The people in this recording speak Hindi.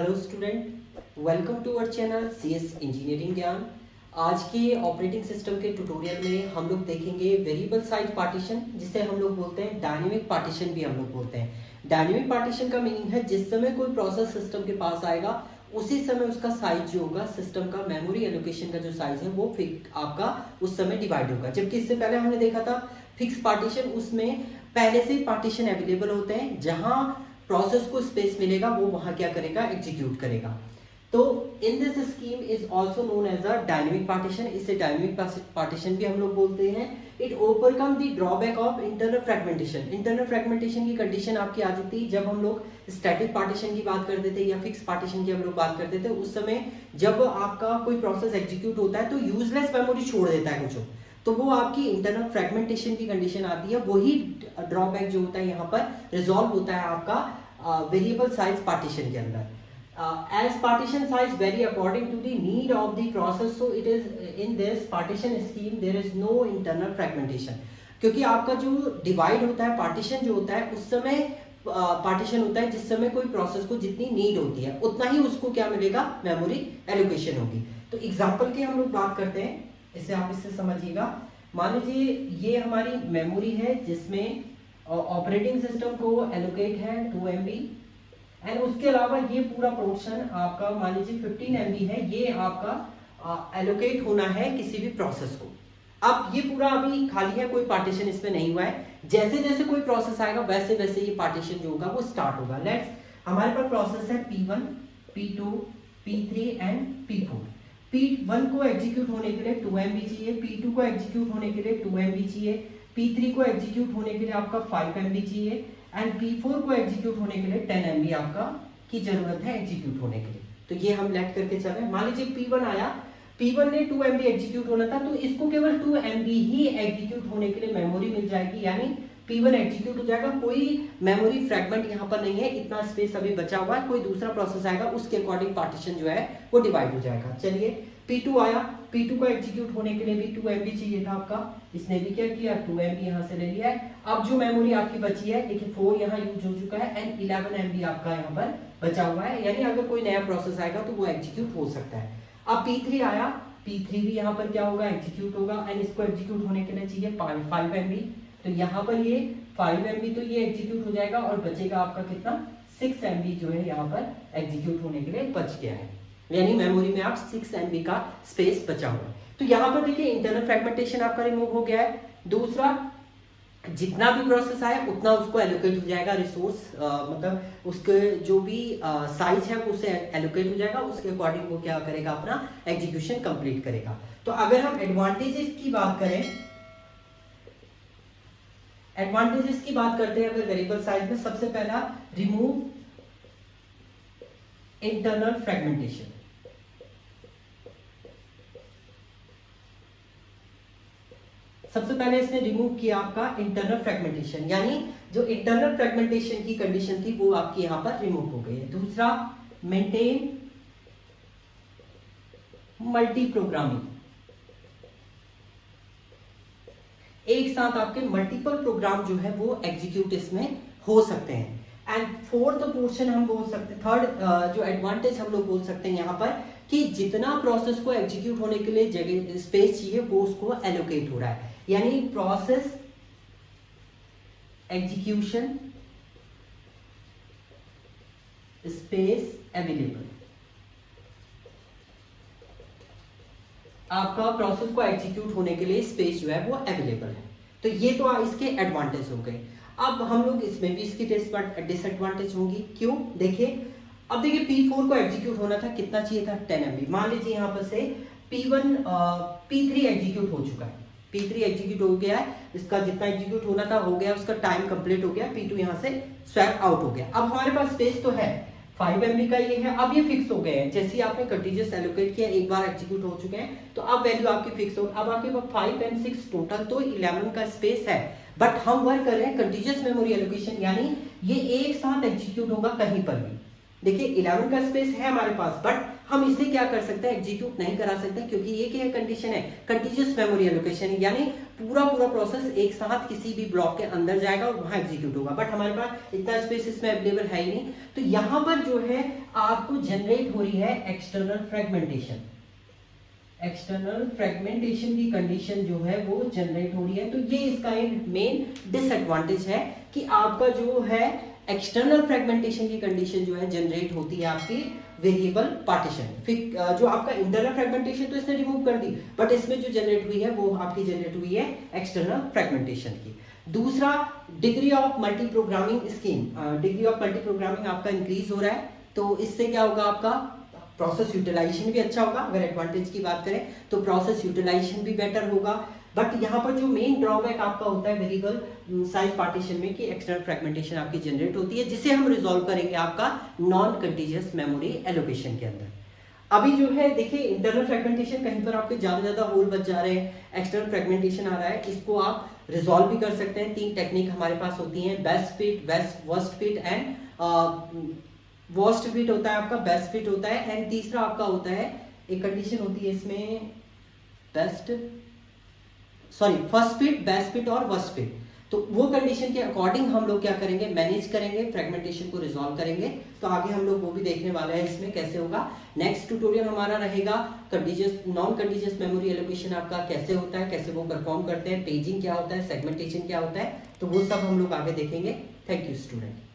Hello student, welcome to our channel CS engineering Gyan. आज के ऑपरेटिंग सिस्टम के ट्यूटोरियल में हम लोग देखेंगे वेरिएबल साइज पार्टीशन, जिसे हम लोग बोलते हैं डायनेमिक पार्टीशन भी हम लोग बोलते हैं। डायनेमिक पार्टीशन का मीनिंग है जिस समय कोई प्रोसेस सिस्टम के पास आएगा उसी समय उसका साइज जो होगा, सिस्टम का मेमोरी एलोकेशन का जो साइज है वो आपका उस समय डिवाइड होगा। जबकि इससे पहले हमने देखा था फिक्स पार्टीशन, उसमें पहले से पार्टीशन अवेलेबल होते हैं, जहां प्रोसेस को स्पेस मिलेगा वो वहां क्या करेगा, एग्जीक्यूट करेगा। तो in this scheme is also known as a dynamic partition. इसे डायनेमिक पार्टीशन भी हम लोग बोलते हैं। It overcome the drawback of internal fragmentation. Internal fragmentation की कंडीशन आपकी आ जाती है जब हम लोग स्टैटिक पार्टीशन की बात करते थे या फिक्स पार्टीशन की हम लोग बात करते थे। उस समय जब आपका कोई प्रोसेस एग्जीक्यूट होता है तो यूजलेस मेमोरी छोड़ देता है कुछ, तो वो आपकी इंटरनल फ्रेगमेंटेशन की कंडीशन आती है। वही ड्रॉबैक जो होता है यहाँ पर रिजॉल्व होता है आपका वेरिएबल साइज पार्टीशन के अंदर। As partition size vary according to the need of the process, so it is in this partition scheme there is no internal fragmentation। क्योंकि आपका जो डिवाइड होता है, पार्टीशन जो होता है, उस समय पार्टीशन होता है जिस समय कोई प्रोसेस को जितनी नीड होती है उतना ही उसको क्या मिलेगा, मेमोरी एलोकेशन होगी। तो एग्जांपल की हम लोग बात करते हैं, इसे आप इससे समझिएगा। मान लीजिए ये हमारी मेमोरी है जिसमें ऑपरेटिंग सिस्टम को एलोकेट है 2 MB, एंड उसके अलावा ये पूरा पोर्शन आपका मान लीजिए 15 MB है, ये आपका एलोकेट होना है किसी भी प्रोसेस को। अब ये पूरा अभी खाली है, कोई पार्टीशन इसमें नहीं हुआ है। जैसे जैसे कोई प्रोसेस आएगा वैसे वैसे ये पार्टीशन जो होगा वो स्टार्ट होगा। लेट्स हमारे पास प्रोसेस है P1, P2, P3 and P4। P1 को एग्जीक्यूट होने के लिए 2 MB चाहिए, P2 को एग्जीक्यूट होने के लिए 2 MB चाहिए, P3 को एग्जीक्यूट होने के लिए आपका 5 MB चाहिए, एंड P4 को एग्जीक्यूट होने के लिए 10 MB आपका की जरूरत है एग्जीक्यूट होने के लिए। तो ये हम लेट करके चल रहे हैं। मान लीजिए P1 आया, P1 ने 2 MB एग्जीक्यूट होना था, तो इसको केवल 2 MB ही एग्जीक्यूट होने के लिए मेमोरी मिल जाएगी, यानी P1 एग्जीक्यूट हो जाएगा। कोई मेमोरी फ्रेगमेंट यहाँ पर नहीं है, इतना स्पेस अभी बचा हुआ है। कोई दूसरा प्रोसेस आएगा उसके अकॉर्डिंग पार्टीशन जो है वो डिवाइड हो जाएगा। चलिए P2 आया, P2 को एग्जीक्यूट होने के लिए भी 2 MB चाहिए था आपका, इसने भी क्या किया, 2 MB यहाँ से ले लिया है। अब जो मेमोरी आपकी बची है, देखिए 4 यहाँ यूज हो चुका है एंड 11 MB आपका यहाँ पर बचा हुआ है, यानी अगर कोई नया प्रोसेस आएगा तो वो एग्जीक्यूट हो सकता है। अब P3 आया, P3 भी यहाँ पर क्या होगा, एग्जीक्यूट होगा, एंड इसको एग्जीक्यूट होने के लिए चाहिए 5 MB। तो यहाँ पर ये 5 MB तो ये एग्जीक्यूट हो जाएगा और बचेगा आपका कितना, 6 MB जो है यहाँ पर एग्जीक्यूट होने के लिए बच गया है, यानी मेमोरी में आप 6 MB का स्पेस बचा हुआ है। तो यहाँ पर देखिए इंटरनल फ्रेगमेंटेशन आपका रिमूव हो गया है। दूसरा, जितना भी प्रोसेस आया उतना उसको एलोकेट हो जाएगा रिसोर्स, मतलब उसके जो भी साइज है उसे एलोकेट हो जाएगा, उसके अकॉर्डिंग वो क्या करेगा, अपना एग्जीक्यूशन कंप्लीट करेगा। तो अगर हम एडवांटेजेस की बात करें, एडवांटेजेस की बात करते हैं अगर वेरिएबल साइज में, सबसे पहला रिमूव इंटरनल फ्रेगमेंटेशन। सबसे पहले इसने रिमूव किया आपका इंटरनल फ्रेगमेंटेशन, यानी जो इंटरनल फ्रेगमेंटेशन की कंडीशन थी वो आपकी यहां पर रिमूव हो गई है। दूसरा, मेंटेन मल्टी प्रोग्रामिंग। एक साथ आपके मल्टीपल प्रोग्राम जो है वो एग्जीक्यूट इसमें हो सकते हैं। एंड फोर्थ पोर्शन हम बोल सकते, थर्ड जो एडवांटेज हम लोग बोल सकते हैं यहाँ पर, कि जितना प्रोसेस को एग्जीक्यूट होने के लिए जगह स्पेस चाहिए वो उसको एलोकेट हो रहा है, यानी प्रोसेस एग्जीक्यूशन स्पेस अवेलेबल। आपका प्रोसेस को एग्जीक्यूट होने के लिए स्पेस जो है वो अवेलेबल है। तो ये तो इसके एडवांटेज हो गए। अब हम लोग इसमें भी इसकी डिसएडवांटेज होंगी। क्यों, देखिए अब देखिए P4 को एग्जीक्यूट होना था, कितना चाहिए था, 10 MB। मान लीजिए यहाँ पर से P3 एग्जीक्यूट हो चुका है, P3 एग्जीक्यूट हो गया है, इसका जितना एग्जीक्यूट होना था हो गया, उसका टाइम कंप्लीट हो गया, P2 यहाँ से स्वैप आउट हो गया। अब हमारे पास स्पेस तो है, 5 MB का ये है। अब ये फिक्स हो गए हैं, जैसे ही आपने कंटीन्यूअस एलोकेट किया, एक बार एग्जीक्यूट हो चुके हैं, तो अब वैल्यू आपकी फिक्स हो। अब आपके पास 5 एंड 6 टोटल तो 11 का स्पेस है, बट हम वर्क कर रहे हैं कंटीन्यूअस मेमोरी एलोकेशन, यानी ये एक साथ एग्जीक्यूट होगा कहीं पर भी। देखिए 11 का स्पेस है हमारे पास, बट हम इसे क्या कर सकते हैं, एग्जीक्यूट नहीं करा सकते, क्योंकि ये क्या कंडीशन है, कंटीन्यूअस मेमोरी एलोकेशन, यानी पूरा पूरा प्रोसेस एक साथ किसी भी ब्लॉक के अंदर जाएगा और वहां एग्जीक्यूट होगा। बट हमारे पास इतना स्पेस इसमें अवेलेबल है ही नहीं, तो यहां पर जो है आपको जनरेट हो रही है एक्सटर्नल फ्रेगमेंटेशन। एक्सटर्नल फ्रेगमेंटेशन की कंडीशन जो है वो जनरेट हो रही है। तो ये इसका एक मेन डिसएडवांटेज है कि आपका जो है एक्सटर्नल फ्रेगमेंटेशन की कंडीशन जो है जनरेट होती है आपकी वेरिएबल पार्टीशन। फिर जो आपका इंटरनल फ्रेगमेंटेशन तो इसने रिमूव कर दी, बट इसमें जो जनरेट हुई है वो आपकी जनरेट हुई है एक्सटर्नल फ्रेगमेंटेशन की। दूसरा, degree of multi programming scheme. Degree of multi programming आपका इंक्रीज हो रहा है, तो इससे क्या होगा, आपका प्रोसेस यूटिलाइजेशन भी अच्छा होगा। अगर एडवांटेज की बात करें तो प्रोसेस यूटिलाइजेशन भी बेटर होगा। बट यहाँ पर जो मेन ड्रॉबैक आपका होता है वेरिएबल साइज पार्टीशन में कि एक्सटर्नल फ्रेगमेंटेशन आपकी जनरेट होती है, जिसे हम रिजॉल्व करेंगे आपका नॉन कंटीजियस मेमोरी एलोकेशन के अंदर। अभी जो है देखिए, इंटरनल फ्रेगमेंटेशन कहीं पर आपके ज्यादा होल बच जा रहे हैं, एक्सटर्नल फ्रेगमेंटेशन आ रहा है, इसको आप रिजॉल्व भी कर सकते हैं। 3 टेक्निक हमारे पास होती हैं, best fit, worst fit and worst fit होता है आपका, बेस्ट फिट होता है, एंड तीसरा आपका होता है, एक कंडीशन होती है इसमें फर्स्ट फिट, बेस्ट फिट और वर्स्ट फिट। तो वो कंडीशन के अकॉर्डिंग हम लोग क्या करेंगे, मैनेज करेंगे, फ्रेगमेंटेशन को रिजॉल्व करेंगे। तो आगे हम लोग वो भी देखने वाले हैं इसमें कैसे होगा। नेक्स्ट ट्यूटोरियल हमारा रहेगा contiguous non contiguous memory allocation आपका कैसे होता है, कैसे वो परफॉर्म करते हैं, पेजिंग क्या होता है, सेगमेंटेशन क्या होता है, तो वो सब हम लोग आगे देखेंगे। Thank you student.